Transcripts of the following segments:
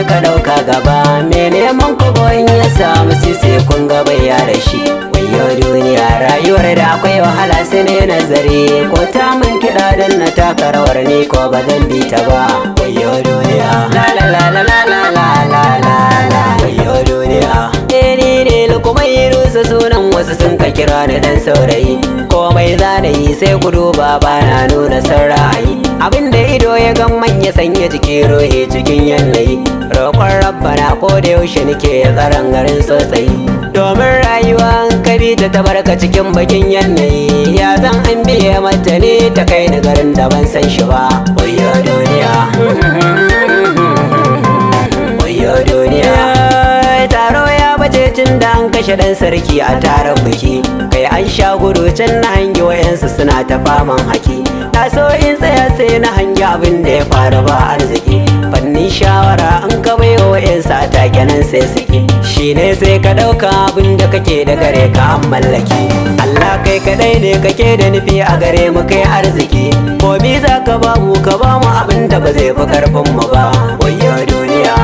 ka ɗauka gaba, me neman kubo in ya samu sisi kun ga bai da shi. Wayo duniya rayuwar da akwai wahala sai ne nazari, ko ta mun kiɗa don na taka rawar ni ko ba zan bi ta ba. Wayo duniya la la la la la la la la la la. Wayo duniya ni ne lukumai rusa sunan wasu sun ka kira ni dan saurayi, komai zanayi sai ku duba bana nuna son ra'ayi. Abinda ido ya gan manya sanya jiki rohe cikin yanayi, roƙon rabbana ko da yaushe nake ya tsaron garin sosai, domin rayuwa an kabi ta tabarka cikin bakin yanayi. Ya zan an biye mata ne ta kai ni garin da ban san shi ba. Wayo duniya wayo duniya. Taro ya baje tun da an kashe dan sarki a taron biki, kai an sha gudu can na hangi wayansu suna ta faman haki. Na so in tsaya sai na hangi abin da ya faru ba arziki, fannin shawara an ka bai wa wayansu a take nan sai suke. Shi ne sai ka ɗauka abin da kake da gare ka an mallaki, Allah kai kadai ne kake da nufi a gare mu kai arziki. Ko bi za ka ba mu abin da ba zai fi karfin mu ba. Wayo duniya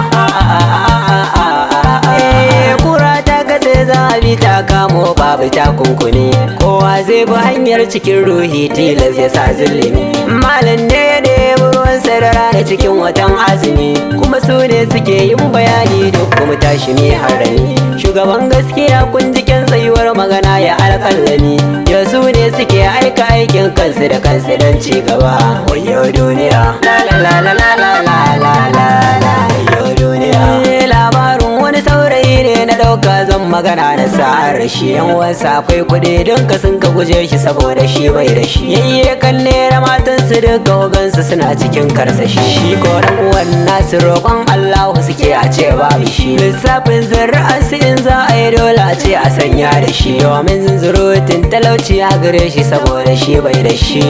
zabi ta kamo babu takunkuni, kowa zai bi hanyar cikin ruhi tilas ya sa zulumi. Malam ne da ruwan sarara na cikin watan azumi, kuma su ne suke yin bayani duk kuma tashi ne harami. Shugaban gaskiya kun jikin tsayuwar magana ya alƙalami, yau su ne suke aika aikin kansu da kansu don ci gaba. Wayo duniya la la la la la la la la la. Wayo duniya labarin wani saurayi ne na ɗauka zan magana na sa'ar shi. Yan wasa akwai kuɗi don ka sun ka guje shi saboda shi bai da shi. Yayye kan nera matan su duka wagansu suna cikin karsashi. Shi ko dan uwan nasu roƙon Allahu suke a ce babu shi. Lissafin zuri'ar su in za a yi dole a ce a sanya da shi, domin zunzurutun talauci ya gare shi saboda shi bai da shi.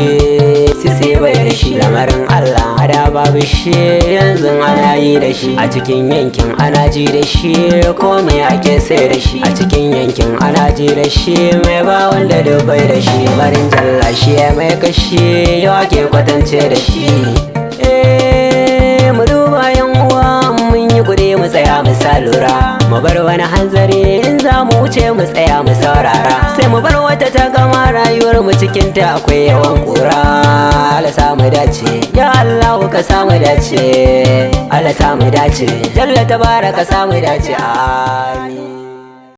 Sisi bai da shi, lamarin Allah hada babu shi, yanzu ana yi da shi. A cikin yankin ana ji da shi, ko me ake sai da shi. A cikin yankin ana ji da shi, mai ba wanda dubai da shi. Barin jalla shi ya mai kashi, yau ake kwatance da shi. Mu duba yan uwa mun yi kuɗi mu tsaya mu sa lura, mu bar wani hanzari in za mu wuce mu tsaya mu saurara. Sai mu bar wata ta gama rayuwar mu cikin ta akwai yawan kura. Allah samu dace ya Allah ka samu dace, Allah samu dace, Jalla tabaraka samu dace, amin.